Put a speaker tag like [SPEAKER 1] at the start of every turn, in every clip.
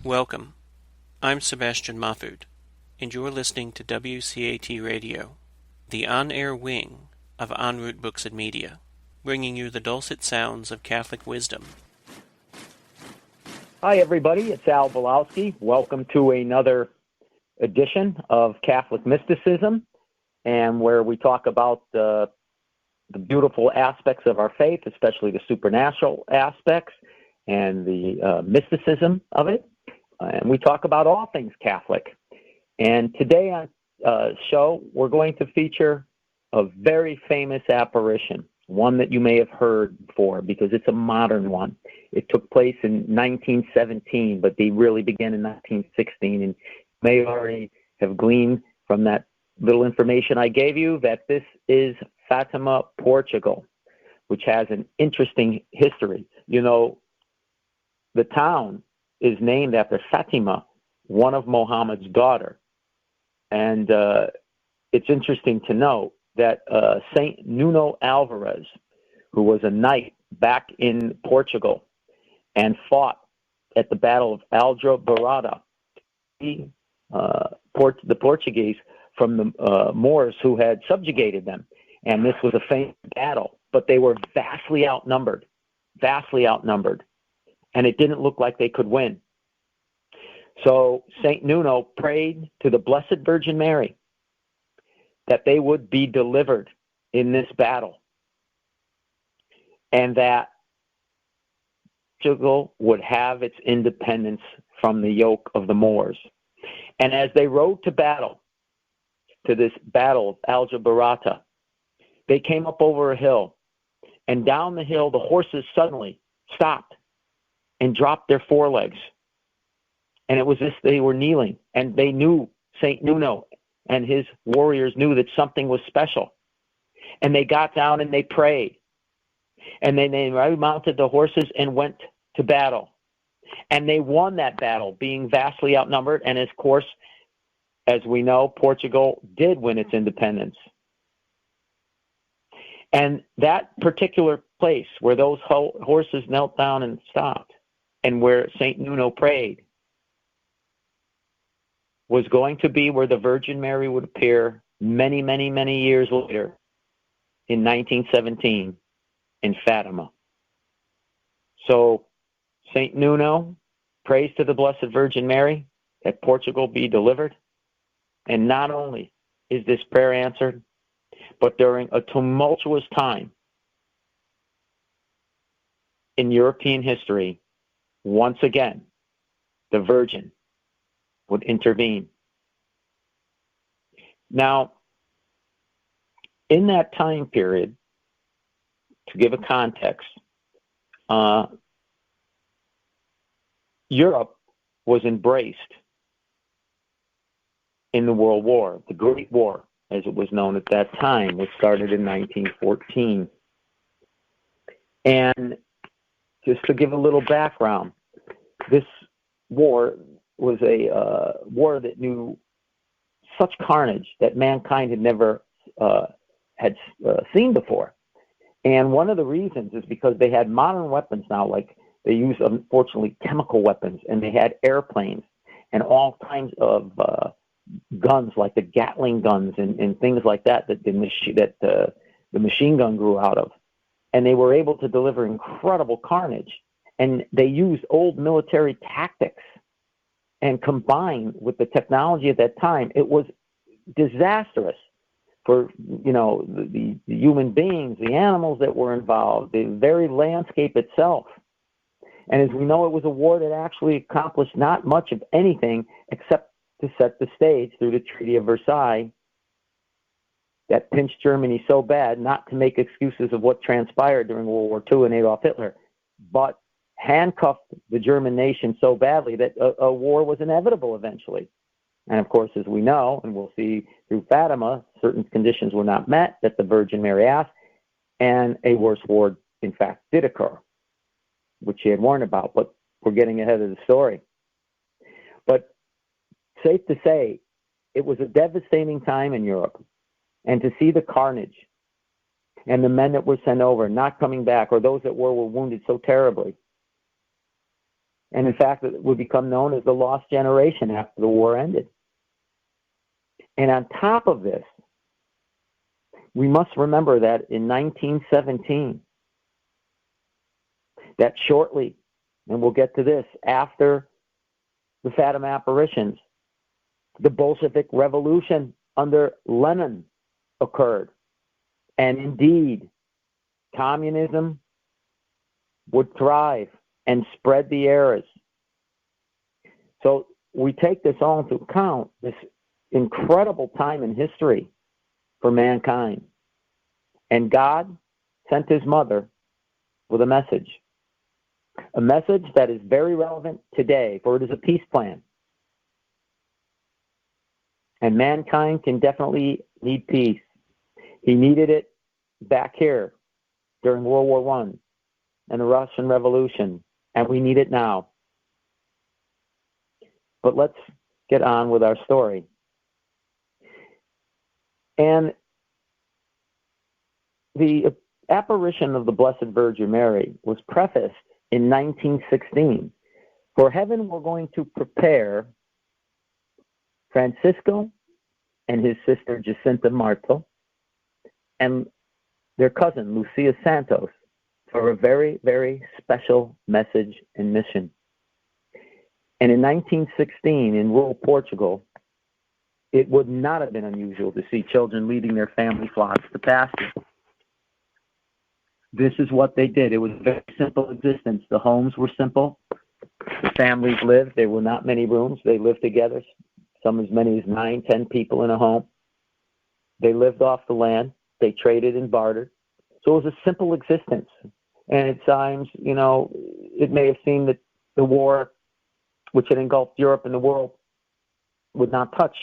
[SPEAKER 1] Welcome. I'm Sebastian Mahfood, and you're listening to WCAT Radio, the on-air wing of En Route Books and Media, bringing you the dulcet sounds of Catholic wisdom.
[SPEAKER 2] Hi, everybody. It's Al Bielawski. Welcome to another edition of Catholic Mysticism, and where we talk about the beautiful aspects of our faith, especially the supernatural aspects and the mysticism of it. And we talk about all things Catholic. And today on show, we're going to feature a very famous apparition, one that you may have heard before because it's a modern one. It took place in 1917, but they really began in 1916. And you may already have gleaned from that little information I gave you that this is Fatima, Portugal, which has an interesting history. You know, the town is named after Fatima, one of Muhammad's daughter. And it's interesting to know that Saint Nuno Alvarez, who was a knight back in Portugal and fought at the Battle of Aljubarrota, the Portuguese from the Moors who had subjugated them. And this was a famous battle, but they were vastly outnumbered. And it didn't look like they could win. So St. Nuno prayed to the Blessed Virgin Mary that they would be delivered in this battle and that Portugal would have its independence from the yoke of the Moors. And as they rode to battle, to this battle of Aljubarrota, they came up over a hill, and down the hill the horses suddenly stopped and dropped their forelegs. And it was this, they were kneeling, and they knew, St. Nuno and his warriors knew that something was special. And they got down and they prayed. And then they remounted the horses and went to battle. And they won that battle, being vastly outnumbered. And of course, as we know, Portugal did win its independence. And that particular place where those horses knelt down and stopped, and where St. Nuno prayed, was going to be where the Virgin Mary would appear many, many, many years later in 1917 in Fatima. So St. Nuno prays to the Blessed Virgin Mary that Portugal be delivered. And not only is this prayer answered, but during a tumultuous time in European history, once again, the Virgin would intervene. Now, in that time period, to give a context, Europe was embraced in the World War, the Great War, as it was known at that time, which started in 1914. And just to give a little background, this war was a war that knew such carnage that mankind had never seen before. And one of the reasons is because they had modern weapons now, like they use, unfortunately, chemical weapons, and they had airplanes and all kinds of guns, like the Gatling guns and things like that the machine gun grew out of. And they were able to deliver incredible carnage. And they used old military tactics, and combined with the technology at that time, it was disastrous for, you know, the human beings, the animals that were involved, the very landscape itself. And as we know, it was a war that actually accomplished not much of anything except to set the stage through the Treaty of Versailles that pinched Germany so bad, not to make excuses of what transpired during World War II and Adolf Hitler, but handcuffed the German nation so badly that a war was inevitable eventually. And of course, as we know, and we'll see through Fatima, certain conditions were not met that the Virgin Mary asked, and a worse war, in fact, did occur, which she had warned about, but we're getting ahead of the story. But safe to say, it was a devastating time in Europe. And to see the carnage and the men that were sent over not coming back, or those that were wounded so terribly, And in fact, it would become known as the lost generation after the war ended. And on top of this, we must remember that in 1917, that shortly, and we'll get to this, after the Fatima apparitions, the Bolshevik Revolution under Lenin occurred. And indeed, communism would thrive and spread the eras. So we take this all into account, this incredible time in history for mankind. And God sent his mother with a message that is very relevant today, for it is a peace plan. And mankind can definitely need peace. He needed it back here during World War I and the Russian Revolution, and we need it now. But let's get on with our story. And the apparition of the Blessed Virgin Mary was prefaced in 1916. For heaven, we're going to prepare Francisco and his sister Jacinta Marto and their cousin Lucia Santos for a very, very special message and mission. And in 1916, in rural Portugal, it would not have been unusual to see children leading their family flocks to pasture. This is what they did. It was a very simple existence. The homes were simple. The families lived. There were not many rooms. They lived together, some as many as 9, 10 people in a home. They lived off the land. They traded and bartered. So it was a simple existence. And at times, you know, it may have seemed that the war, which had engulfed Europe and the world, would not touch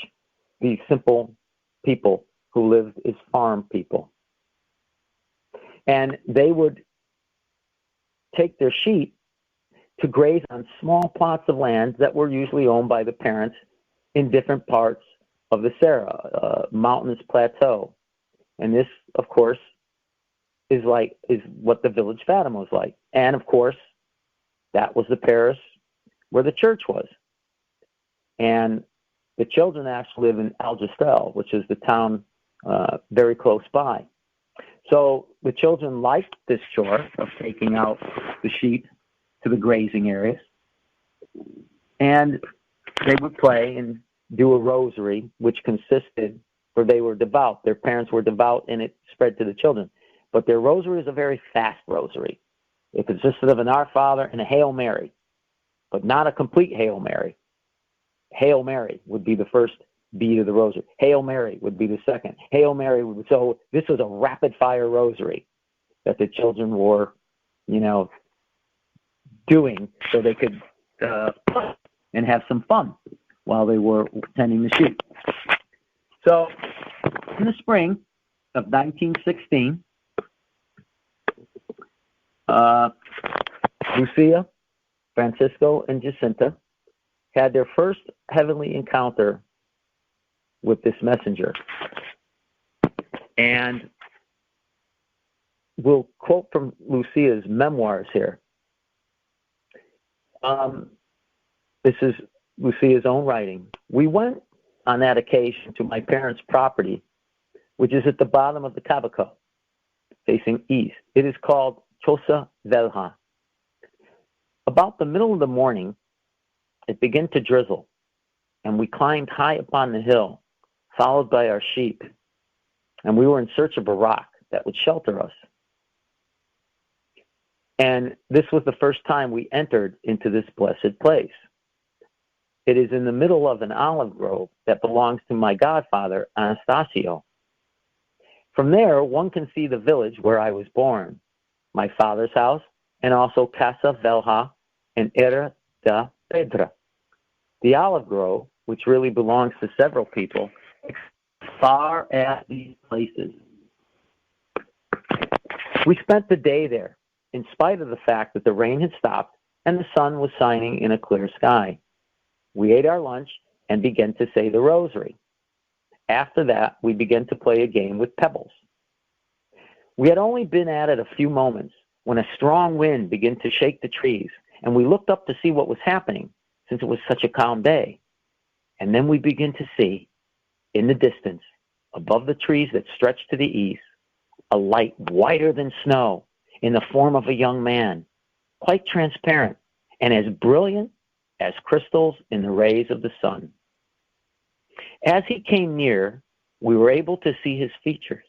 [SPEAKER 2] these simple people who lived as farm people. And they would take their sheep to graze on small plots of land that were usually owned by the parents in different parts of the Serra, mountainous plateau. And this, of course, is what the village Fatima was like. And of course, that was the parish where the church was. And the children actually live in Algestel, which is the town very close by. So the children liked this chore of taking out the sheep to the grazing areas. And they would play and do a rosary, which consisted, for they were devout. Their parents were devout, and it spread to the children. But their rosary is a very fast rosary. It consisted of an Our Father and a Hail Mary, but not a complete Hail Mary. Hail Mary would be the first beat of the rosary. Hail Mary would be the second. Hail Mary would, so this was a rapid fire rosary that the children were, you know, doing so they could play and have some fun while they were tending the sheep. So in the spring of 1916, Lucia, Francisco, and Jacinta had their first heavenly encounter with this messenger. And we'll quote from Lucia's memoirs here. This is Lucia's own writing. We went on that occasion to my parents' property, which is at the bottom of the Cabaco, facing east. It is called Chosa Velha. About the middle of the morning, it began to drizzle, and we climbed high upon the hill, followed by our sheep, and we were in search of a rock that would shelter us. And this was the first time we entered into this blessed place. It is in the middle of an olive grove that belongs to my godfather, Anastasio. From there, one can see the village where I was born, my father's house, and also Casa Velha and Era da Pedra. The olive grove, which really belongs to several people, as far as these places. We spent the day there, in spite of the fact that the rain had stopped and the sun was shining in a clear sky. We ate our lunch and began to say the rosary. After that, we began to play a game with pebbles. We had only been at it a few moments when a strong wind began to shake the trees, And we looked up to see what was happening, since it was such a calm day. And then we begin to see, in the distance, above the trees that stretch to the east, a light whiter than snow in the form of a young man, quite transparent and as brilliant as crystals in the rays of the sun. As he came near, we were able to see his features.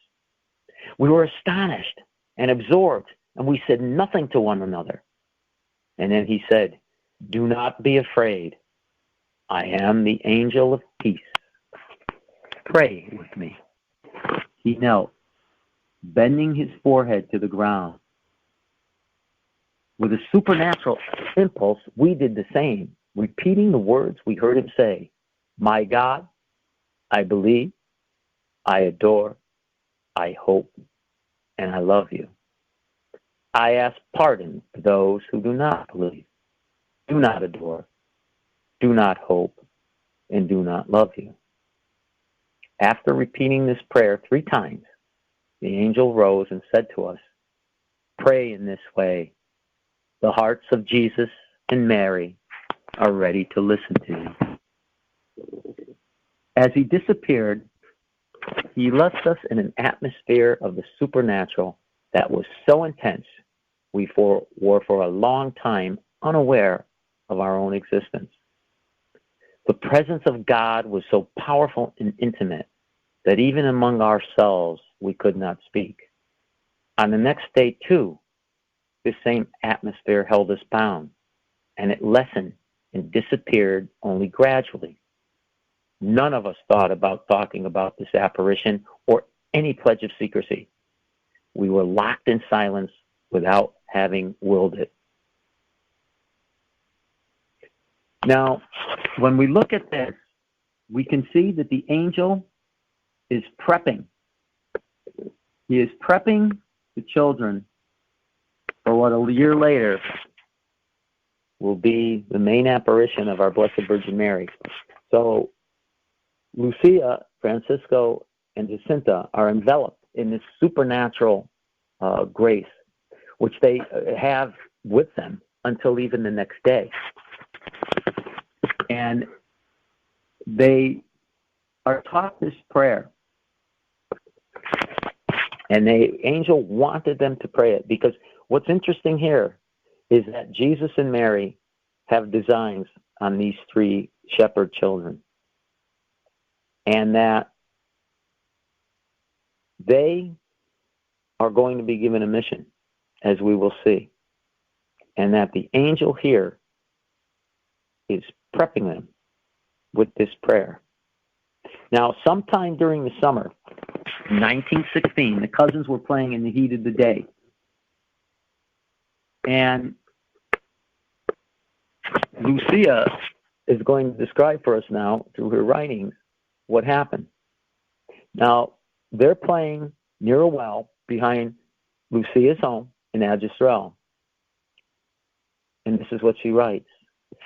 [SPEAKER 2] We were astonished and absorbed, and we said nothing to one another. And then he said, "Do not be afraid. I am the angel of peace. Pray with me." He knelt, bending his forehead to the ground. With a supernatural impulse, we did the same, repeating the words we heard him say, "My God, I believe, I adore, I hope, and I love you. I ask pardon for those who do not believe, do not adore, do not hope, and do not love you." After repeating this prayer 3 times, the angel rose and said to us, "Pray in this way. The hearts of Jesus and Mary are ready to listen to you." As he disappeared, he left us in an atmosphere of the supernatural that was so intense we were for a long time unaware of our own existence. The presence of God was so powerful and intimate that even among ourselves we could not speak. On the next day, too, this same atmosphere held us bound, and it lessened and disappeared only gradually. None of us thought about talking about this apparition or any pledge of secrecy. We were locked in silence without having willed it. Now, when we look at this, we can see that the angel is prepping. He is prepping the children for what a year later will be the main apparition of our Blessed Virgin Mary. So Lucia, Francisco, and Jacinta are enveloped in this supernatural grace, which they have with them until even the next day. And they are taught this prayer. And the angel wanted them to pray it, because what's interesting here is that Jesus and Mary have designs on these 3 shepherd children. And that they are going to be given a mission, as we will see. And that the angel here is prepping them with this prayer. Now, sometime during the summer, 1916, the cousins were playing in the heat of the day. And Lucia is going to describe for us now, through her writings, what happened. Now, they're playing near a well behind Lucia's home in Algestrel. And this is what she writes.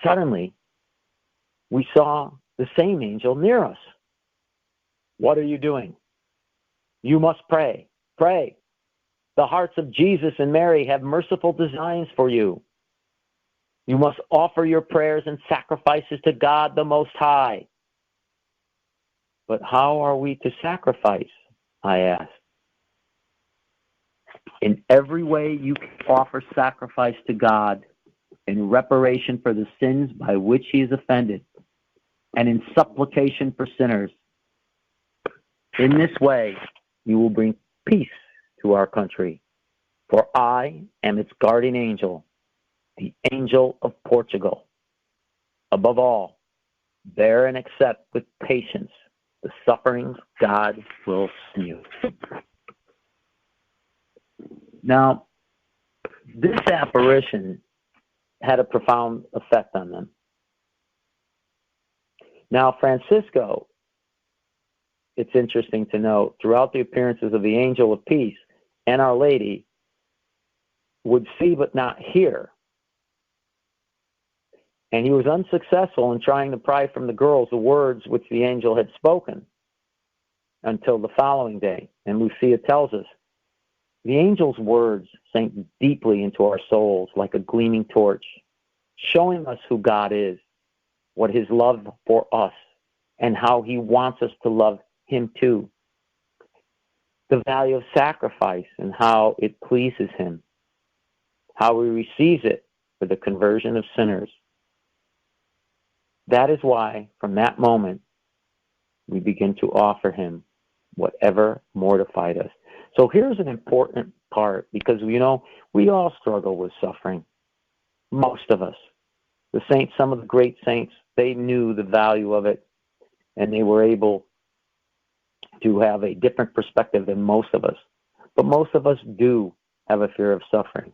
[SPEAKER 2] "Suddenly, we saw the same angel near us. 'What are you doing?' 'You must pray. Pray. The hearts of Jesus and Mary have merciful designs for you. You must offer your prayers and sacrifices to God the Most High.' 'But how are we to sacrifice?' I asked. 'In every way you can offer sacrifice to God in reparation for the sins by which he is offended, and in supplication for sinners. In this way, you will bring peace to our country, for I am its guardian angel, the angel of Portugal. Above all, bear and accept with patience the sufferings God will send you." Now, this apparition had a profound effect on them. Now, Francisco, it's interesting to note, throughout the appearances of the angel of peace and Our Lady, would see but not hear. And he was unsuccessful in trying to pry from the girls the words which the angel had spoken until the following day. And Lucia tells us, the angel's words sank deeply into our souls like a gleaming torch. showing us who God is, what his love for us, and how he wants us to love him too. The value of sacrifice and how it pleases him, how he receives it for the conversion of sinners. That is why, from that moment, we begin to offer him whatever mortified us. So here's an important part, because, we all struggle with suffering. Most of us. The saints, some of the great saints, they knew the value of it, and they were able to have a different perspective than most of us. But most of us do have a fear of suffering.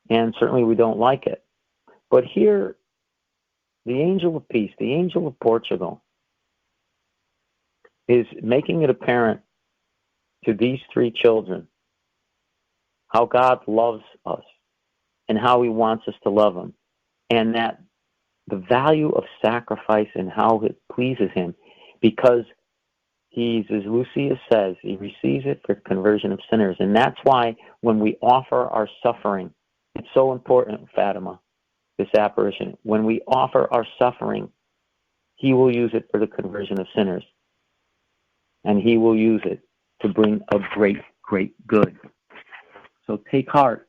[SPEAKER 2] And certainly we don't like it. But here, the angel of peace, the angel of Portugal, is making it apparent to these three children how God loves us and how he wants us to love him, and that the value of sacrifice and how it pleases him, because he's, as Lucia says, he receives it for conversion of sinners. And that's why when we offer our suffering, it's so important, Fatima, this apparition. When we offer our suffering, he will use it for the conversion of sinners. And he will use it to bring a great, great good. So take heart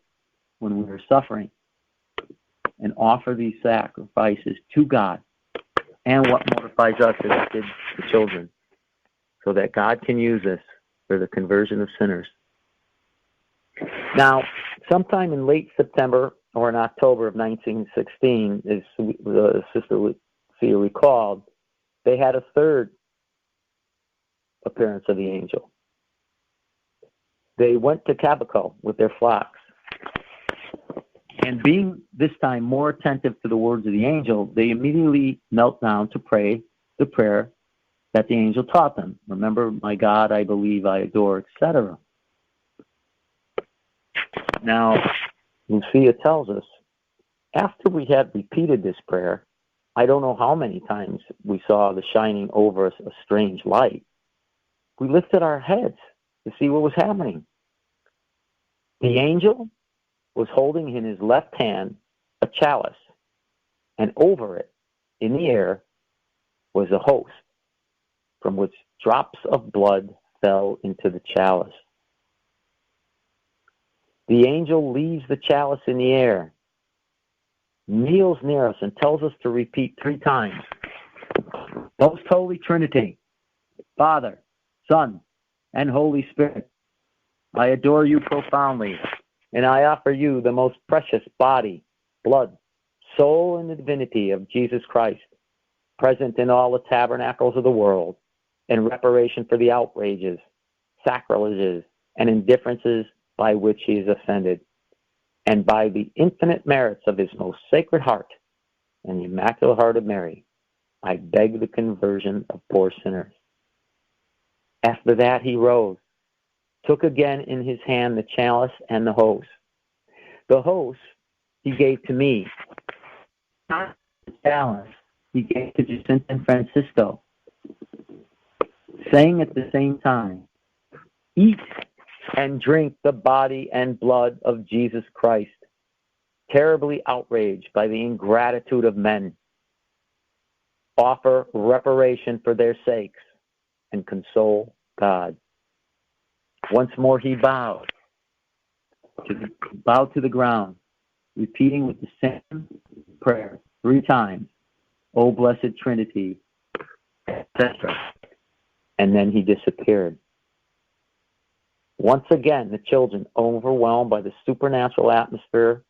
[SPEAKER 2] when we are suffering and offer these sacrifices to God. And what motivates us is it did the children, so that God can use us for the conversion of sinners. Now, sometime in late September or in October of 1916, as Sister Lucia recalled, they had a third appearance of the angel. They went to Cabaco with their flocks. And being this time more attentive to the words of the angel, they immediately knelt down to pray the prayer that the angel taught them. Remember, my God, I believe, I adore, etc. Now, Lucia tells us, after we had repeated this prayer, I don't know how many times we saw the shining over us a strange light. We lifted our heads to see what was happening. The angel was holding in his left hand a chalice, and over it, in the air, was a host, from which drops of blood fell into the chalice. The angel leaves the chalice in the air, kneels near us, and tells us to repeat 3 times. Most Holy Trinity, Father, Son, and Holy Spirit, I adore you profoundly, and I offer you the most precious body, blood, soul, and divinity of Jesus Christ, present in all the tabernacles of the world, in reparation for the outrages, sacrileges, and indifferences by which he is offended, and by the infinite merits of his most sacred heart and the Immaculate Heart of Mary, I beg the conversion of poor sinners. After that he rose, took again in his hand the chalice and the host. The host he gave to me. Not the chalice he gave to Jacinta and Francisco, saying at the same time, eat and drink the body and blood of Jesus Christ, terribly outraged by the ingratitude of men. Offer reparation for their sakes and console God. Once more he bowed to the ground, repeating with the same prayer 3 times, O Blessed Trinity, etc. And then he disappeared. Once again, the children, overwhelmed by the supernatural atmosphere,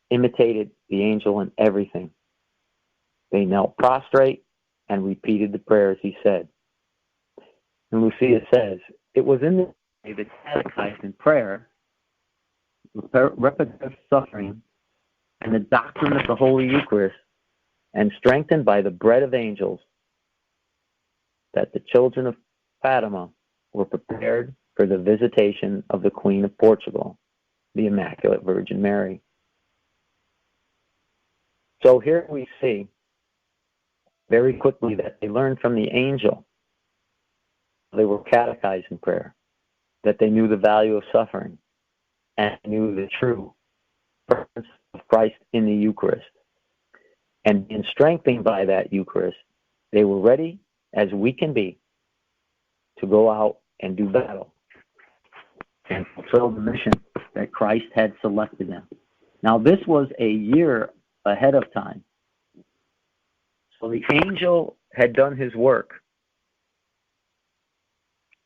[SPEAKER 2] imitated the angel in everything. They knelt prostrate and repeated the prayers he said. And Lucia says, it was in this way that catechized in prayer, repetitive suffering, and the doctrine of the Holy Eucharist, and strengthened by the bread of angels, that the children of Fatima were prepared for the visitation of the Queen of Portugal, the Immaculate Virgin Mary. So here we see very quickly that they learned from the angel. They were catechized in prayer, that they knew the value of suffering and knew the true purpose of Christ Christ in the Eucharist. And being strengthened by that Eucharist, they were ready, as we can be, to go out and do battle and fulfill the mission that Christ had selected them. Now, this was a year ahead of time. So the angel had done his work.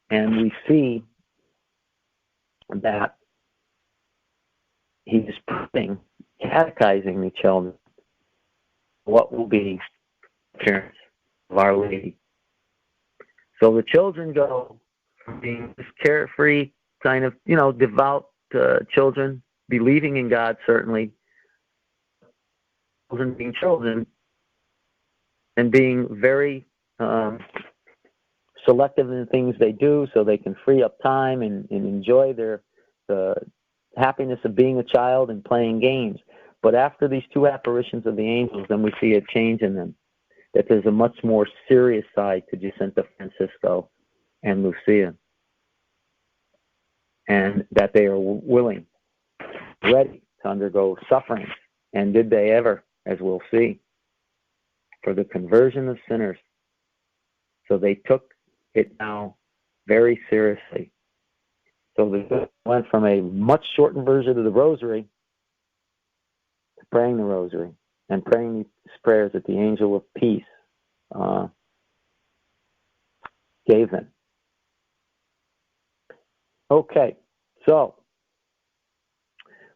[SPEAKER 2] And we see that he is catechizing the children what will be the appearance of Our Lady. So the children go from being this carefree, kind of, devout children, believing in God, certainly, children being children, and being very selective in the things they do so they can free up time and enjoy the happiness of being a child and playing games. But after these two apparitions of the angels, then we see a change in them, that there's a much more serious side to Jacinta Francisco and Lucia, and that they are willing, ready to undergo suffering. And did they ever, as we'll see, for the conversion of sinners. So they took it now very seriously. So they went from a much shortened version of the rosary to praying the rosary and praying these prayers that the angel of peace gave them. Okay, so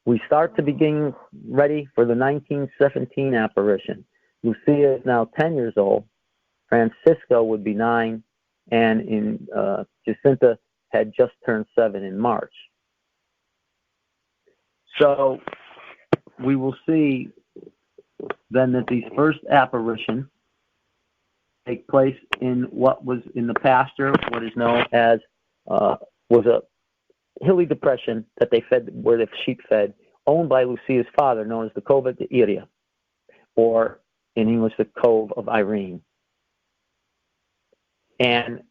[SPEAKER 2] we start to begin ready for the 1917 apparition. Lucia is now 10 years old. Francisco would be 9, and Jacinta had just turned 7 in March. So we will see then that these first apparitions take place in what was in the pasture, what is known as, was a hilly depression that they fed, where the sheep fed, owned by Lucia's father, known as the Cova de Iria, or in English, the Cove of Irene. And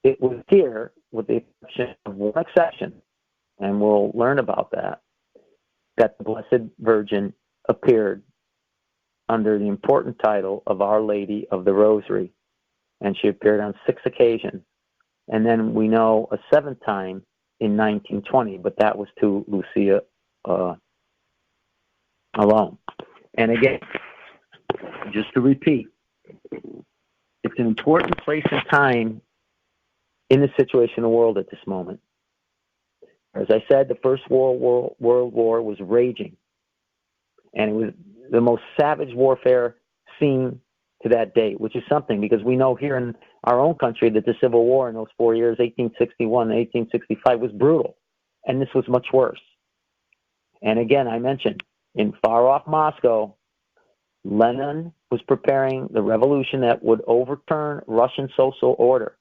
[SPEAKER 2] it was here, with the exception of one exception, and we'll learn about that the Blessed Virgin appeared under the important title of Our Lady of the Rosary. And she appeared on 6 occasions. And then we know a 7th time in 1920, but that was to Lucia alone. And again, just to repeat, it's an important place and time in the situation of the world at this moment. As I said, the First World War was raging, and it was the most savage warfare seen to that date, which is something, because we know here in our own country that the Civil War in those 4 years, 1861 and 1865, was brutal, and this was much worse. And again, I mentioned, in far-off Moscow, Lenin was preparing the revolution that would overturn Russian social order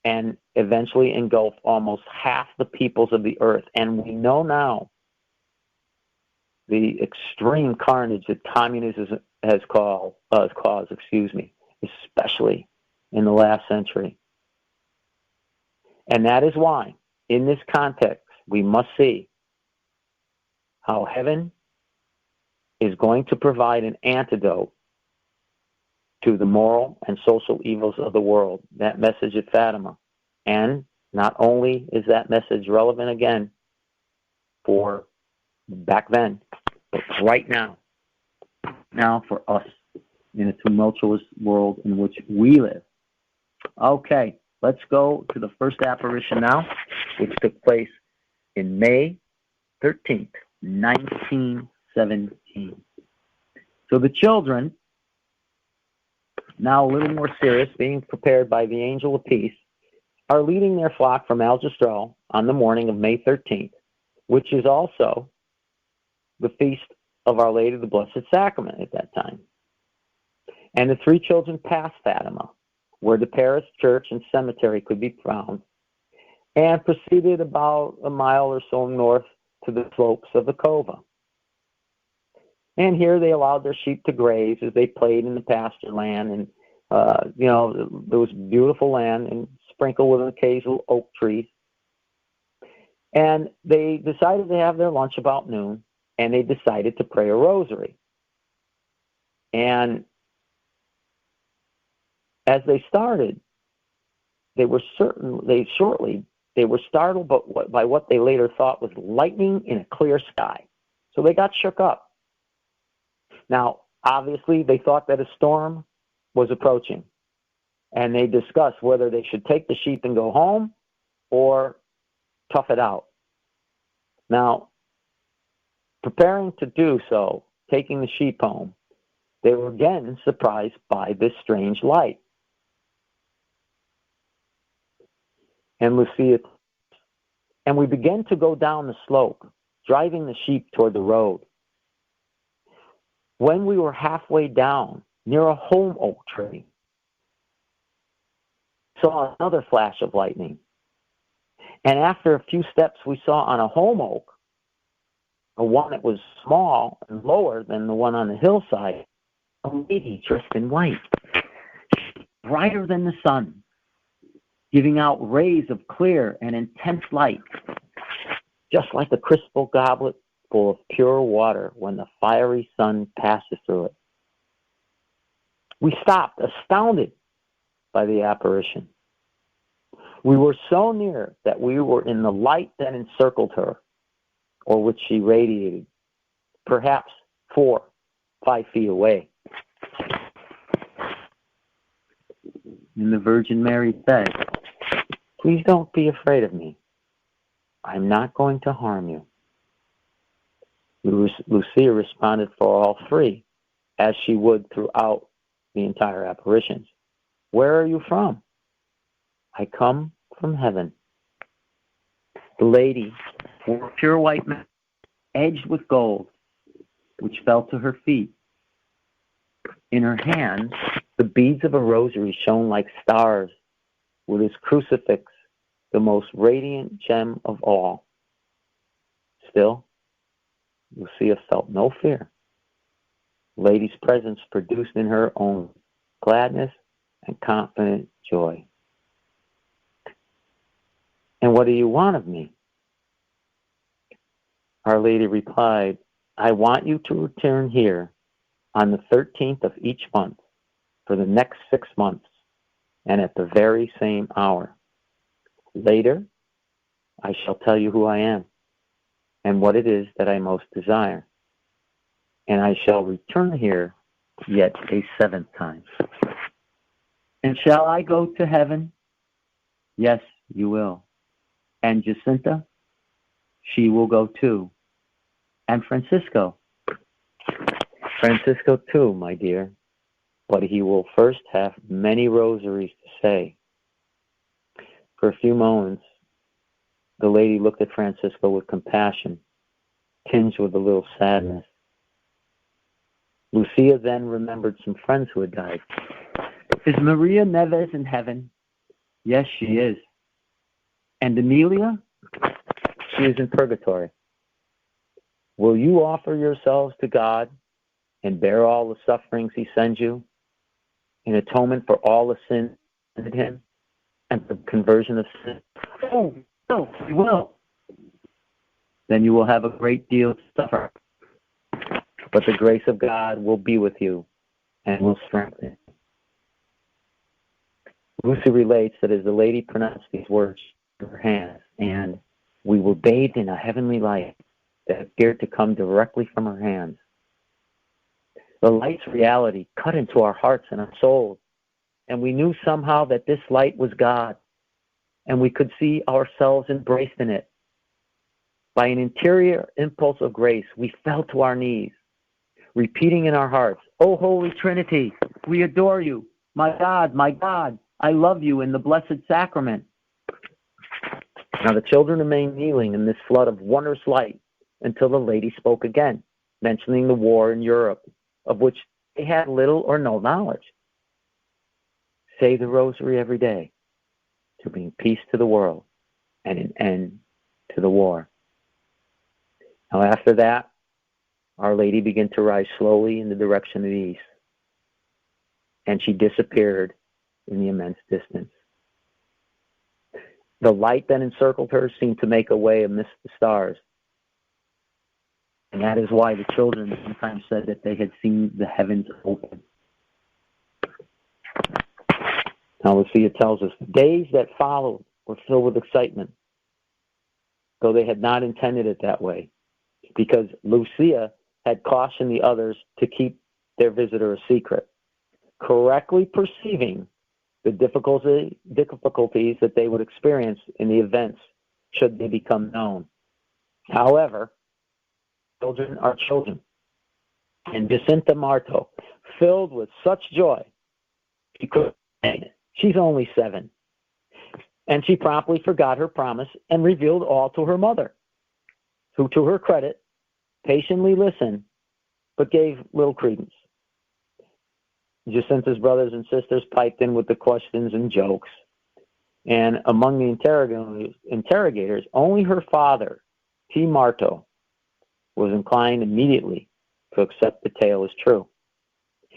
[SPEAKER 2] and eventually engulf almost half the peoples of the earth. And we know now the extreme carnage that communism has caused, especially in the last century. And that is why, in this context, we must see how heaven is going to provide an antidote to the moral and social evils of the world, that message at Fatima. And not only is that message relevant again for back then, but right now for us in a tumultuous world in which we live. Okay, let's go to the first apparition now, which took place in May 13th, 1917. So the children, now a little more serious, being prepared by the angel of peace, are leading their flock from Algistral on the morning of May 13th, which is also the feast of Our Lady of the Blessed Sacrament at that time. And the 3 children passed Fatima, where the parish church and cemetery could be found, and proceeded about a mile or so north to the slopes of the Cova. And here they allowed their sheep to graze as they played in the pasture land, and there was beautiful land and sprinkled with occasional oak trees. And they decided to have their lunch about noon, and they decided to pray a rosary. And as they started, they were startled by what they later thought was lightning in a clear sky. So they got shook up. Now, obviously, they thought that a storm was approaching, and they discussed whether they should take the sheep and go home or tough it out. Now, preparing to do so, taking the sheep home, they were again surprised by this strange light. And Lucia, and we began to go down the slope, driving the sheep toward the road. When we were halfway down, near a holm oak tree, saw another flash of lightning. And after a few steps we saw on a holm oak, a one that was small and lower than the one on the hillside, a lady dressed in white, brighter than the sun, giving out rays of clear and intense light, just like a crystal goblet full of pure water when the fiery sun passes through it. We stopped, astounded by the apparition. We were so near that we were in the light that encircled her, or which she radiated, perhaps 4-5 feet away. And the Virgin Mary said, "Please don't be afraid of me. I'm not going to harm you." Lucia responded for all three, as she would throughout the entire apparitions. "Where are you from?" "I come from heaven." The lady wore pure white mantle, edged with gold, which fell to her feet. In her hands, the beads of a rosary shone like stars, with his crucifix the most radiant gem of all. Still, Lucia felt no fear. The lady's presence produced in her own gladness and confident joy. "And what do you want of me?" Our Lady replied, "I want you to return here on the 13th of each month for the next 6 months, and at the very same hour. Later, I shall tell you who I am and what it is that I most desire. And I shall return here yet a 7th time. And shall I go to heaven?" "Yes, you will." "And Jacinta?" "She will go too." "And Francisco?" "Francisco too, my dear. But he will first have many rosaries to say." For a few moments, the lady looked at Francisco with compassion, tinged with a little sadness. Lucia then remembered some friends who had died. "Is Maria Neves in heaven?" "Yes, she is." "And Amelia?" "She is in purgatory." "Will you offer yourselves to God and bear all the sufferings he sends you in atonement for all the sins committed him and for the conversion of sin?" "Oh, no, we will." "Then you will have a great deal to suffer. But the grace of God will be with you and will strengthen you." Lucy relates that as the lady pronounced these words in her hands, and we were bathed in a heavenly light that appeared to come directly from her hands. The light's reality cut into our hearts and our souls, and we knew somehow that this light was God, and we could see ourselves embraced in it. By an interior impulse of grace, we fell to our knees, repeating in our hearts, "O Holy Trinity, we adore you. My God, I love you in the Blessed Sacrament." Now the children remained kneeling in this flood of wondrous light until the lady spoke again, mentioning the war in Europe, of which they had little or no knowledge. "Say the rosary every day to bring peace to the world and an end to the war." Now after that, Our Lady began to rise slowly in the direction of the east, and she disappeared in the immense distance. The light that encircled her seemed to make a way amidst the stars, And that is why the children sometimes said that they had seen the heavens open. Now Lucia tells us, the days that followed were filled with excitement, though they had not intended it that way, because Lucia had cautioned the others to keep their visitor a secret, correctly perceiving the difficulties that they would experience in the events should they become known. However, children are children, and Jacinta Marto, filled with such joy, she couldn't stand it. She's only 7. And she promptly forgot her promise and revealed all to her mother, who, to her credit, patiently listened, but gave little credence. Jacinta's brothers and sisters piped in with the questions and jokes. And among the interrogators, only her father, T. Marto, was inclined immediately to accept the tale as true.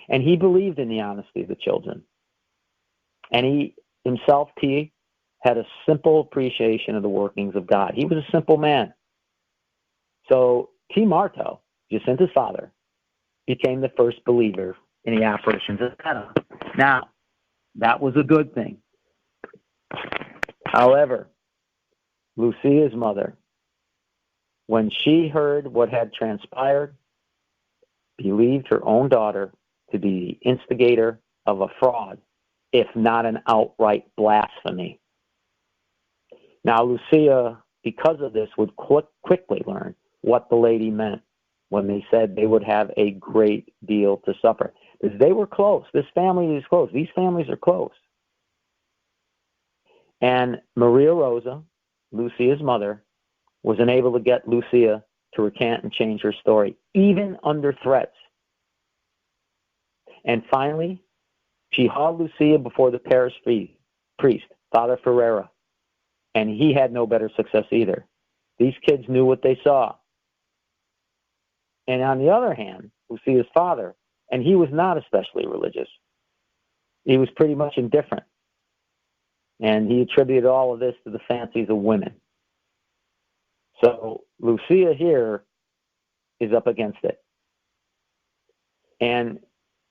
[SPEAKER 2] And he believed in the honesty of the children. And he himself, T., had a simple appreciation of the workings of God. He was a simple man. So T. Marto, Jacinta's father, became the first believer in the apparitions of Fatima. Now, that was a good thing. However, Lucia's mother, when she heard what had transpired, believed her own daughter to be the instigator of a fraud, if not an outright blasphemy. Now, Lucia, because of this, would quickly learn what the lady meant when they said they would have a great deal to suffer. Because they were close. This family is close. These families are close. And Maria Rosa, Lucia's mother, was unable to get Lucia to recant and change her story, even under threats. And finally, she hauled Lucia before the parish priest, Father Ferreira, and he had no better success either. These kids knew what they saw. And on the other hand, Lucia's father, and he was not especially religious. He was pretty much indifferent. And he attributed all of this to the fancies of women. So Lucia here is up against it. And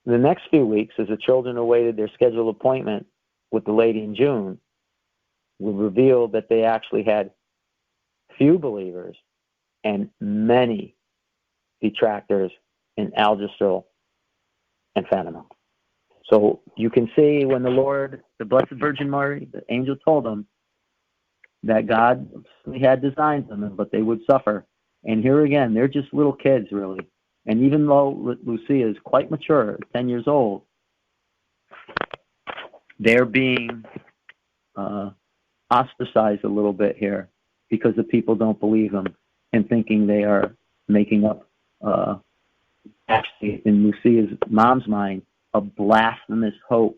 [SPEAKER 2] the next few weeks, as the children awaited their scheduled appointment with the lady in June, would reveal that they actually had few believers and many detractors in Algeciras and Fatima. So you can see when the Lord, the Blessed Virgin Mary, the angel told them that God had designed them, but they would suffer. And here again, they're just little kids, really. And even though Lucia is quite mature, 10 years old, they're being ostracized a little bit here because the people don't believe them and thinking they are making up, actually, in Lucia's mom's mind, a blasphemous hoax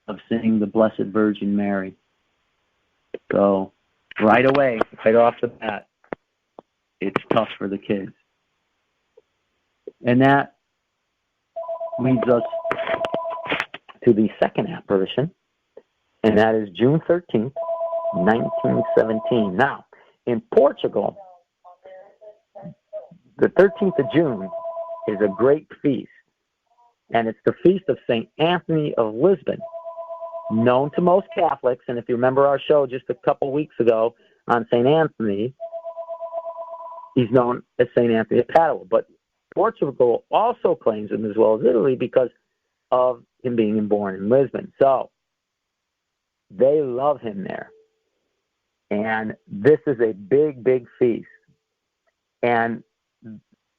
[SPEAKER 2] of seeing the Blessed Virgin Mary. So right away, right off the bat, it's tough for the kids. And that leads us to the second apparition, and that is June 13th, 1917. Now, in Portugal, the 13th of June is a great feast, and it's the feast of St. Anthony of Lisbon, known to most Catholics. And if you remember our show just a couple weeks ago on St. Anthony, he's known as St. Anthony of Padua. But Portugal also claims him as well as Italy because of him being born in Lisbon. So they love him there. And this is a big, big feast. And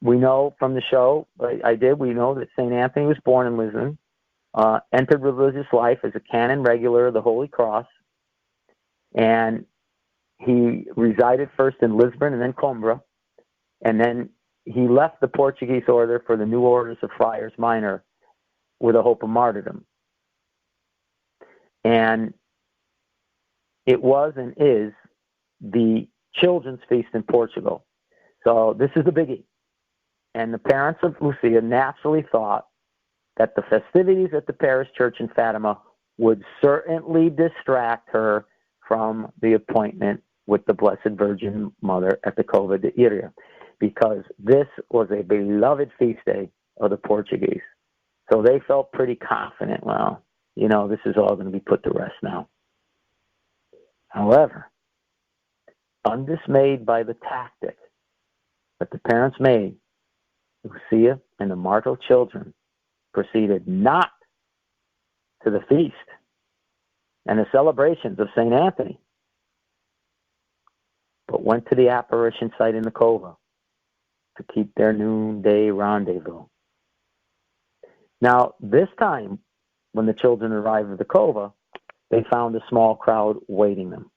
[SPEAKER 2] we know from the show we know that St. Anthony was born in Lisbon, entered religious life as a canon regular of the Holy Cross, and he resided first in Lisbon and then Coimbra, and then he left the Portuguese order for the new orders of Friars Minor with a hope of martyrdom. And it was and is the children's feast in Portugal. So this is the biggie. And the parents of Lucia naturally thought that the festivities at the parish church in Fatima would certainly distract her from the appointment with the Blessed Virgin Mother at the Cova de Iria. because this was a beloved feast day of the Portuguese. So they felt pretty confident, well, this is all going to be put to rest now. However, undismayed by the tactic that the parents made, Lucia and the Martel children proceeded not to the feast and the celebrations of St. Anthony, but went to the apparition site in the cova to keep their noonday rendezvous. Now, this time, when the children arrived at the cova, they found a small crowd waiting them.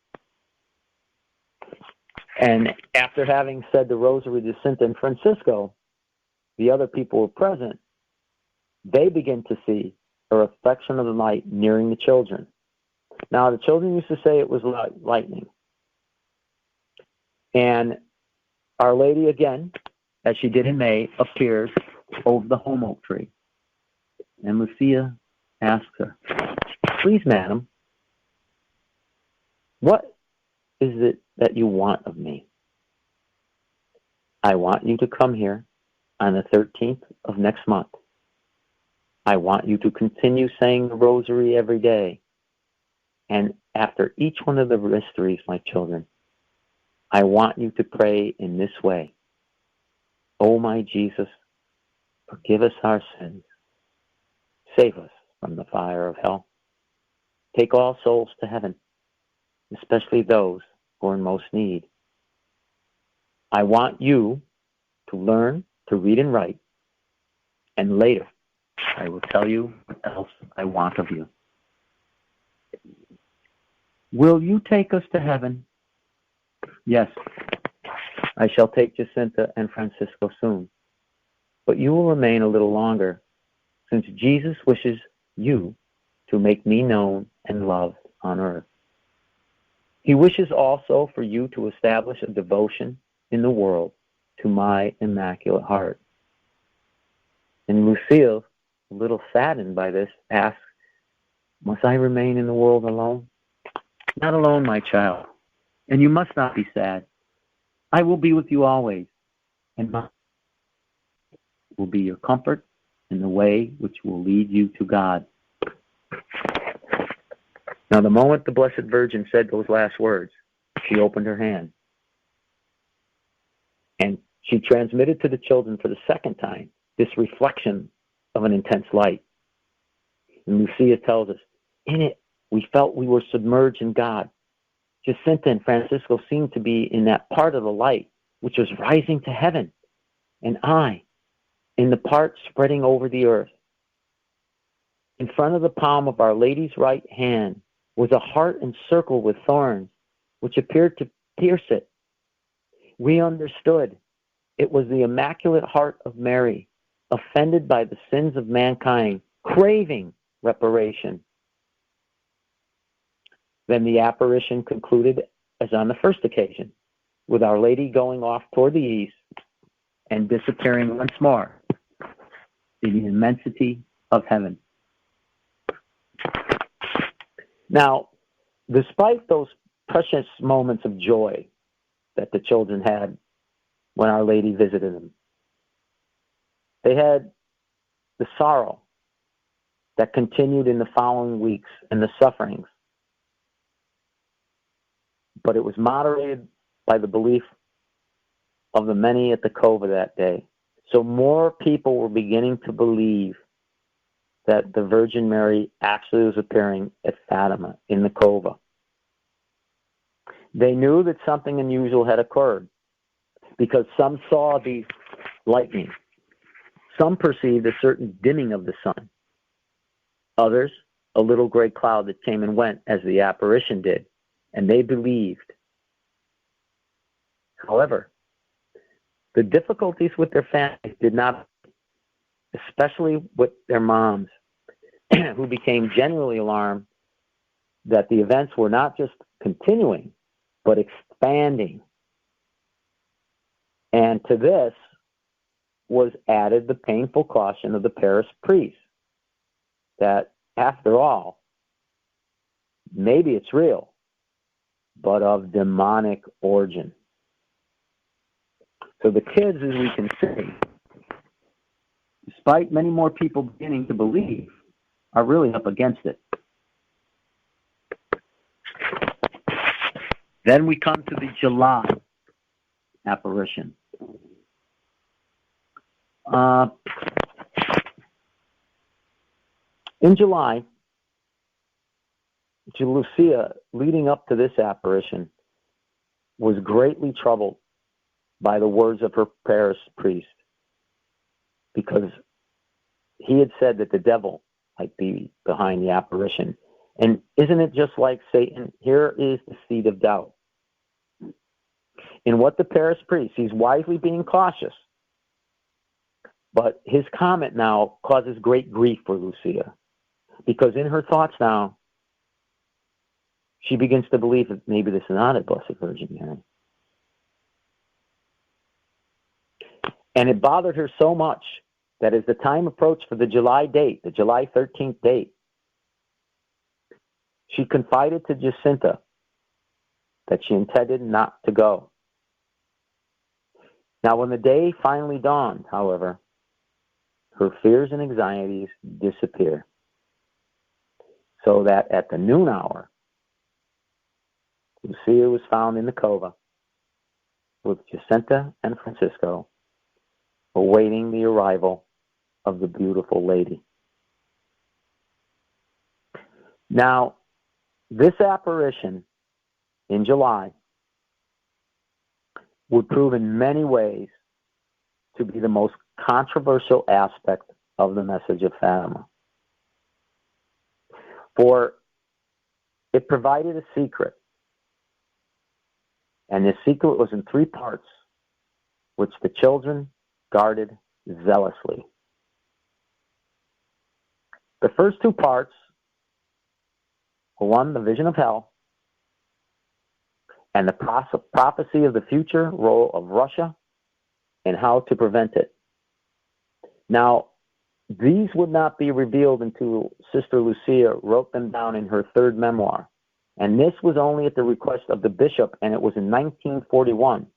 [SPEAKER 2] And after having said the Rosary de St. Francisco, the other people were present, they begin to see a reflection of the light nearing the children. Now, the children used to say it was lightning. And Our Lady again, as she did in May, appears over the holm oak tree. And Lucia asks her, "Please, madam, what is it that you want of me?" "I want you to come here on the 13th of next month. I want you to continue saying the rosary every day. And after each one of the mysteries, my children, I want you to pray in this way. Oh, my Jesus, forgive us our sins. Save us from the fire of hell. Take all souls to heaven, especially those who are in most need. I want you to learn to read and write, and later I will tell you what else I want of you. Will you take us to heaven?" "Yes, I shall take Jacinta and Francisco soon, but you will remain a little longer, since Jesus wishes you to make me known and loved on earth. He wishes also for you to establish a devotion in the world to my Immaculate Heart." And Lucille, a little saddened by this, asks, "Must I remain in the world alone?" "Not alone, my child, and you must not be sad. I will be with you always, and my will be your comfort in the way which will lead you to God." Now, the moment the Blessed Virgin said those last words, she opened her hand, and she transmitted to the children for the second time this reflection of an intense light. And Lucia tells us, "In it, we felt we were submerged in God. Jacinta and Francisco seemed to be in that part of the light which was rising to heaven, and I in the part spreading over the earth. In front of the palm of Our Lady's right hand was a heart encircled with thorns, which appeared to pierce it. We understood it was the Immaculate Heart of Mary, offended by the sins of mankind, craving reparation." Then the apparition concluded as on the first occasion, with Our Lady going off toward the east and disappearing once more in the immensity of heaven. Now, despite those precious moments of joy that the children had when Our Lady visited them, they had the sorrow that continued in the following weeks and the sufferings. But it was moderated by the belief of the many at the cova that day. So more people were beginning to believe that the Virgin Mary actually was appearing at Fatima in the cova. They knew that something unusual had occurred because some saw the lightning. Some perceived a certain dimming of the sun. Others, a little gray cloud that came and went as the apparition did, and they believed. However, the difficulties with their families did not, especially with their moms, who became genuinely alarmed that the events were not just continuing, but expanding. And to this was added the painful caution of the parish priest that, after all, maybe it's real, but of demonic origin. So the kids, as we can see, despite many more people beginning to believe, are really up against it. Then we come to the July apparition. In July, Lucia, leading up to this apparition, was greatly troubled by the words of her parish priest, because he had said that the devil might be behind the apparition. And isn't it just like Satan? Here is the seed of doubt. In what the parish priest, he's wisely being cautious, but his comment now causes great grief for Lucia, because in her thoughts now, she begins to believe that maybe this is not a Blessed Virgin Mary. And it bothered her so much that as the time approached for the July date, the July 13th date, she confided to Jacinta that she intended not to go. Now, when the day finally dawned, however, her fears and anxieties disappear, so that at the noon hour, Lucia was found in the cova with Jacinta and Francisco, awaiting the arrival of the beautiful lady. Now, this apparition in July would prove in many ways to be the most controversial aspect of the message of Fatima. For it provided a secret, and this secret was in 3 parts, which the children guarded zealously. The first 2 parts were, 1, the vision of hell, and the prophecy of the future role of Russia and how to prevent it. Now, these would not be revealed until Sister Lucia wrote them down in her 3rd memoir. And this was only at the request of the bishop, and it was in 1941.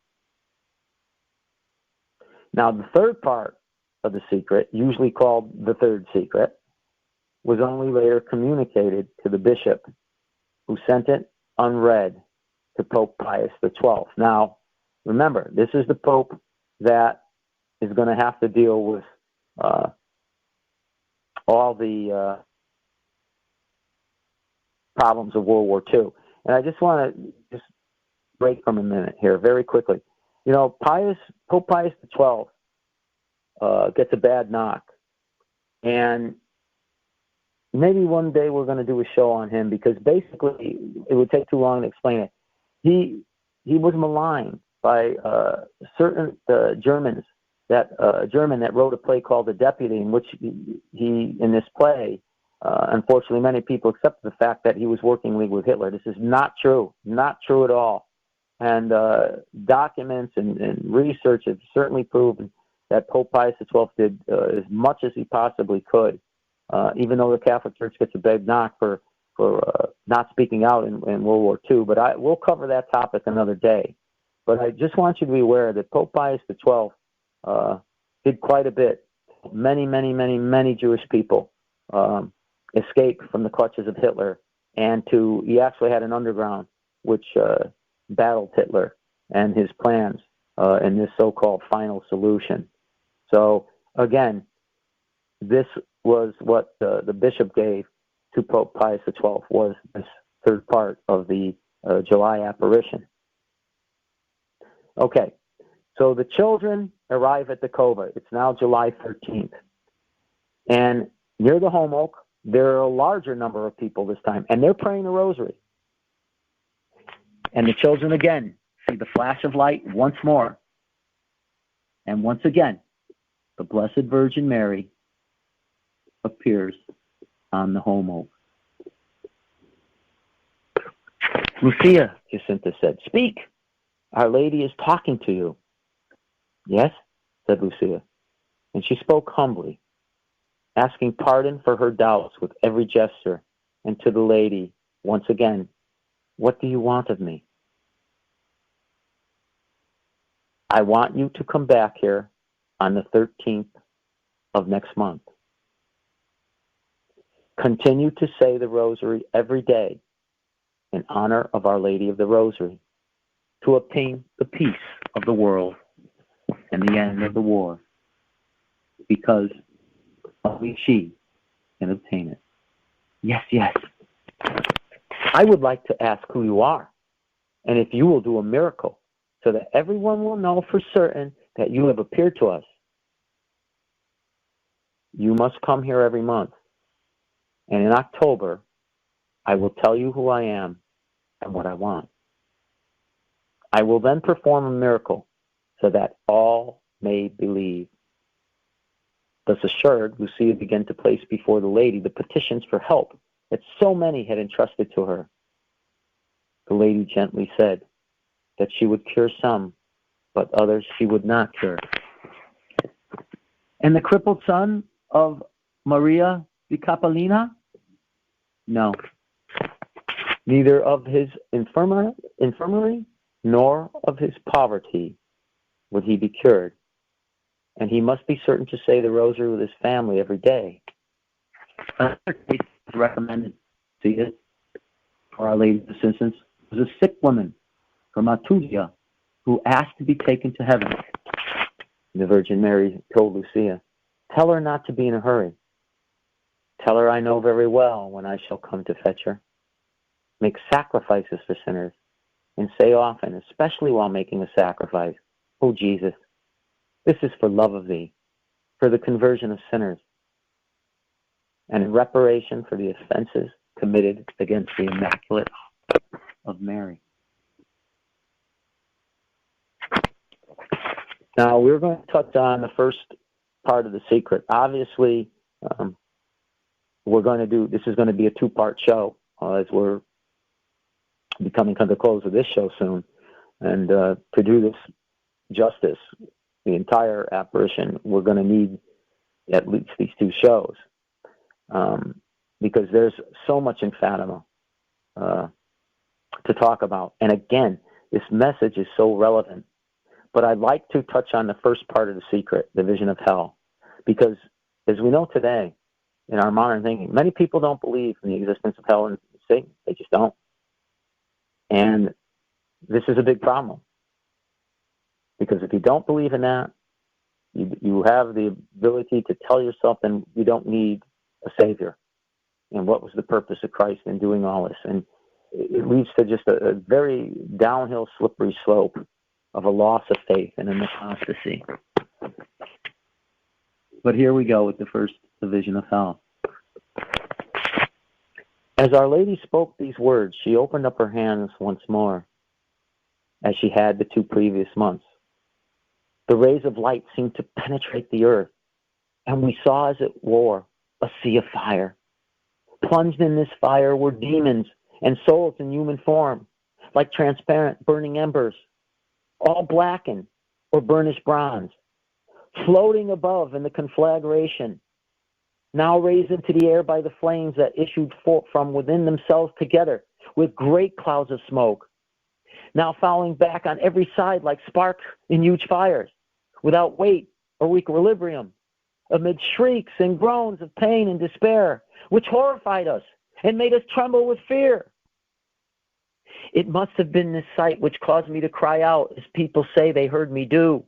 [SPEAKER 2] Now, the 3rd part of the secret, usually called the 3rd secret, was only later communicated to the bishop, who sent it unread to Pope Pius XII. Now, remember, this is the Pope that is going to have to deal with all the problems of World War II. And I just want to just break from a minute here very quickly. You know, Pope Pius XII gets a bad knock. And maybe one day we're going to do a show on him, because basically it would take too long to explain it. He was maligned by certain Germans, a German that wrote a play called The Deputy, in which he in this play, unfortunately, many people accept the fact that he was working in league with Hitler. This is not true at all. And documents and research have certainly proven that Pope Pius XII did as much as he possibly could, even though the Catholic Church gets a bad knock for not speaking out in World War II. But we'll cover that topic another day. But I just want you to be aware that Pope Pius XII did quite a bit. Many Jewish people escaped from the clutches of Hitler, and he actually had an underground which battled Hitler and his plans in this so-called final solution. So again, this was what the bishop gave to Pope Pius XII, was this 3rd part of the July apparition. Okay, so the children arrive at the cova. It's now July 13th. And near the home oak, there are a larger number of people this time, and they're praying the rosary. And the children again see the flash of light once more. And once again, the Blessed Virgin Mary appears on the home oak. Lucia, Jacinta said, "Speak. Our Lady is talking to you." "Yes," said Lucia. And she spoke humbly, asking pardon for her doubts with every gesture, and to the lady, once again, "What do you want of me?" I want you to come back here on the 13th of next month. Continue to say the rosary every day in honor of Our Lady of the Rosary to obtain the peace of the world and the end of the war, because only she can obtain it. Yes, yes. I would like to ask who you are, and if you will do a miracle so that everyone will know for certain that you have appeared to us. You must come here every month, and in October, I will tell you who I am and what I want. I will then perform a miracle so that all may believe. Thus assured, Lucia began to place before the lady the petitions for help that so many had entrusted to her. The lady gently said that she would cure some, but others she would not cure. And the crippled son of Maria di Capellina? No. Neither of his infirmary nor of his poverty would he be cured. And he must be certain to say the rosary with his family every day. Another case is recommended to it for Our Lady's assistance was a sick woman from Atuzia who asked to be taken to heaven. The Virgin Mary told Lucia, "Tell her not to be in a hurry. Tell her I know very well when I shall come to fetch her. Make sacrifices for sinners, and say often, especially while making a sacrifice, O Jesus, this is for love of thee, for the conversion of sinners, and in reparation for the offenses committed against the Immaculate Heart of Mary." Now, we're going to touch on the first part of the secret. Obviously, this is going to be a two-part show, as we're becoming to the close of this show soon. And to do this justice, the entire apparition, we're going to need at least these two shows, because there's so much in Fatima to talk about. And again, this message is so relevant. But I'd like to touch on the first part of the secret, the vision of hell, because as we know today, in our modern thinking, many people don't believe in the existence of hell and Satan. They just don't. And this is a big problem, because if you don't believe in that, you have the ability to tell yourself then you don't need a savior. And what was the purpose of Christ in doing all this? And it leads to just a very downhill, slippery slope of a loss of faith and an apostasy. But here we go with the vision of hell. As Our Lady spoke these words, she opened up her hands once more, as she had the 2 previous months. The rays of light seemed to penetrate the earth, and we saw, as it were, a sea of fire. Plunged in this fire were demons and souls in human form, like transparent burning embers, all blackened or burnished bronze, floating above in the conflagration, now raised into the air by the flames that issued forth from within themselves together with great clouds of smoke, now falling back on every side like sparks in huge fires, without weight or equilibrium, amid shrieks and groans of pain and despair, which horrified us and made us tremble with fear. It must have been this sight which caused me to cry out, as people say they heard me do.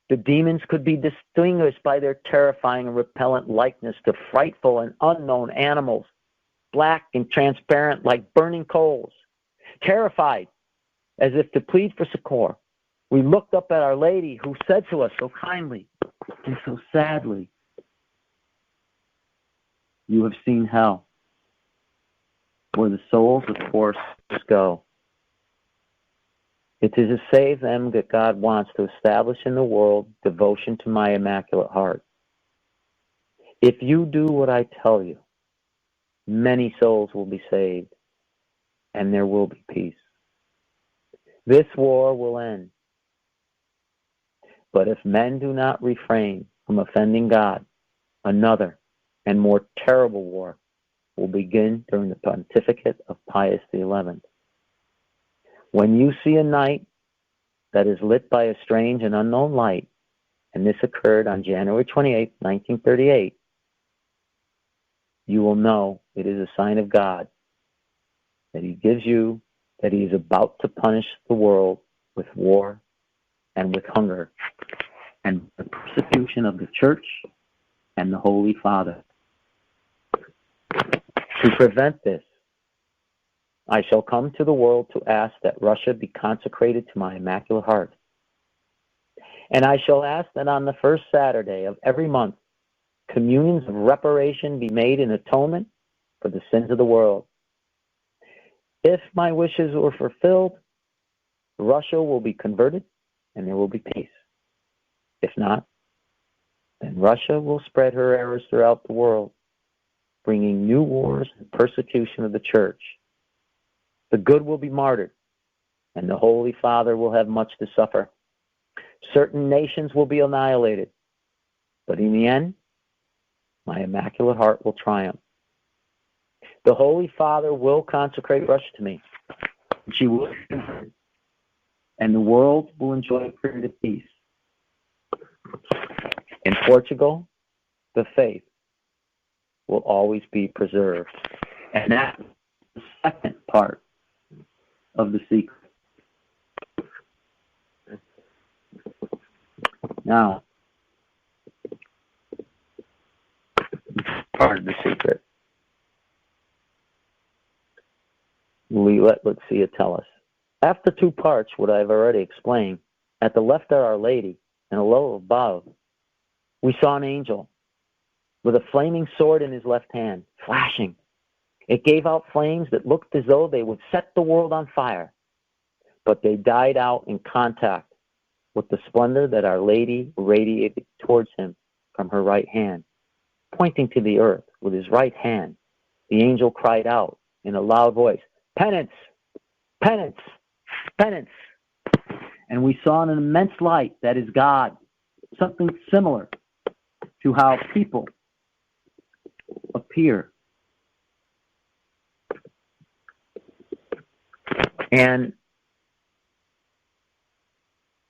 [SPEAKER 2] The demons could be distinguished by their terrifying and repellent likeness to frightful and unknown animals, black and transparent like burning coals. Terrified, as if to plead for succor, we looked up at Our Lady, who said to us so kindly and so sadly, "You have seen hell, where the souls of course go. It is to save them that God wants to establish in the world devotion to my Immaculate Heart. If you do what I tell you, many souls will be saved, and there will be peace. This war will end. But if men do not refrain from offending God, another and more terrible war will begin during the pontificate of Pius XI. When you see a knight that is lit by a strange and unknown light, and this occurred on January 28, 1938, you will know it is a sign of God that He gives you, that He is about to punish the world with war and with hunger and the persecution of the Church and the Holy Father. To prevent this, I shall come to the world to ask that Russia be consecrated to my Immaculate Heart. And I shall ask that on the first Saturday of every month, communions of reparation be made in atonement for the sins of the world. If my wishes were fulfilled, Russia will be converted and there will be peace. If not, then Russia will spread her errors throughout the world, bringing new wars and persecution of the Church. The good will be martyred, and the Holy Father will have much to suffer. Certain nations will be annihilated, but in the end, my Immaculate Heart will triumph. The Holy Father will consecrate Russia to me. She will, and the world will enjoy a period of peace. In Portugal, the faith will always be preserved. And that's the second part of the secret. Now, part of the secret. Let's see it tell us. After two parts, what I've already explained, at the left are Our Lady, and a little above, we saw an angel with a flaming sword in his left hand, flashing. It gave out flames that looked as though they would set the world on fire, but they died out in contact with the splendor that Our Lady radiated towards him from her right hand. Pointing to the earth with his right hand, the angel cried out in a loud voice, "Penance! Penance! Penance!" And we saw an immense light that is God, something similar to how people appear. And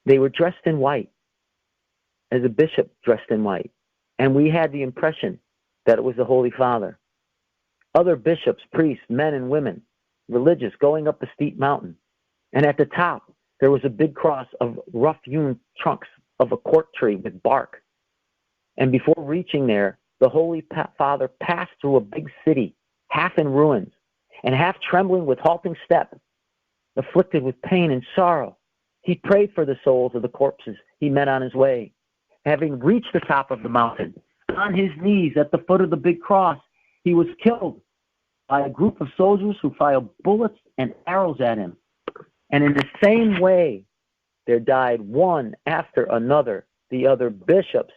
[SPEAKER 2] they were dressed in white, as a bishop dressed in white. And we had the impression that it was the Holy Father. Other bishops, priests, men and women, religious, going up a steep mountain. And at the top, there was a big cross of rough-hewn trunks of a cork tree with bark. And before reaching there, the Holy Father passed through a big city, half in ruins, and half trembling with halting step, afflicted with pain and sorrow. He prayed for the souls of the corpses he met on his way. Having reached the top of the mountain, on his knees at the foot of the big cross, he was killed by a group of soldiers who fired bullets and arrows at him. And in the same way, there died one after another the other bishops,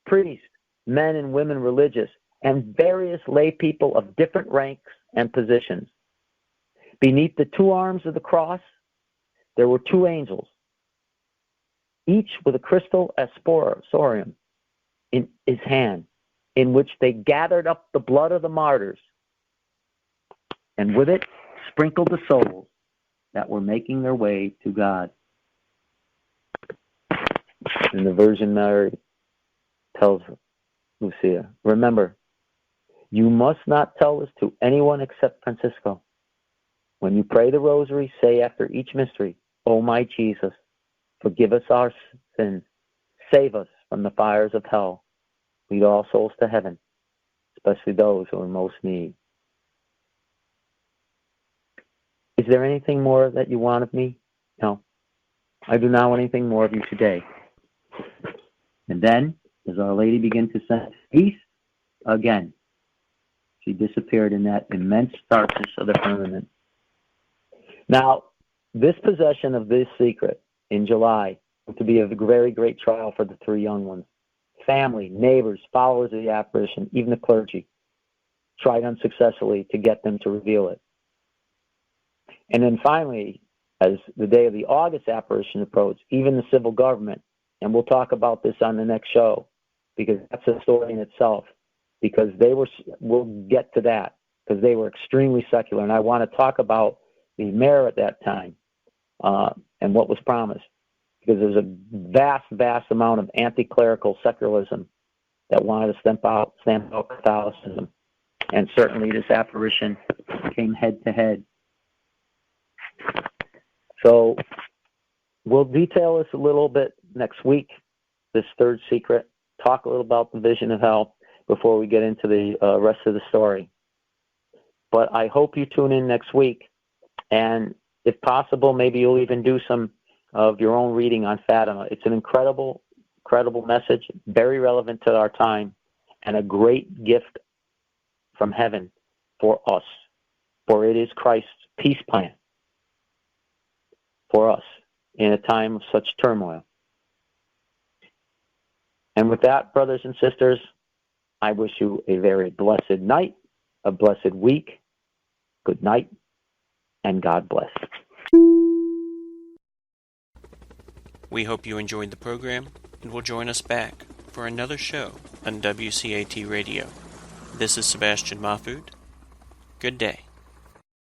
[SPEAKER 2] priests, men and women religious, and various lay people of different ranks and positions. Beneath the two arms of the cross, there were two angels, each with a crystal asporium in his hand, in which they gathered up the blood of the martyrs, and with it sprinkled the souls that were making their way to God. And the Virgin Mary tells Lucia, "Remember, you must not tell this to anyone except Francisco. When you pray the rosary, say after each mystery, 'O my Jesus, forgive us our sins, save us from the fires of hell, lead all souls to heaven, especially those who are in most need.'" Is there anything more that you want of me? No. I do not want anything more of you today. And then, as Our Lady began to send peace, again, she disappeared in that immense darkness of the firmament. Now, this possession of this secret in July to be a very great trial for the three young ones. Family, neighbors, followers of the apparition, even the clergy, tried unsuccessfully to get them to reveal it. And then finally, as the day of the August apparition approached, even the civil government, and we'll talk about this on the next show, because that's a story in itself, because we'll get to that, because they were extremely secular. And I want to talk about the mayor at that time and what was promised. because there's a vast, vast amount of anti-clerical secularism that wanted to stamp out Catholicism. And certainly this apparition came head to head. So we'll detail this a little bit next week, this third secret, talk a little about the vision of hell before we get into the rest of the story. But I hope you tune in next week, and if possible, maybe you'll even do some of your own reading on Fatima. It's an incredible message, very relevant to our time, and a great gift from heaven for us, for it is Christ's peace plan for us in a time of such turmoil. And with that, brothers and sisters, I wish you a very blessed night, a blessed week. Good night, and God bless.
[SPEAKER 1] We hope you enjoyed the program and will join us back for another show on WCAT Radio. This is Sebastian Mahfood. Good day.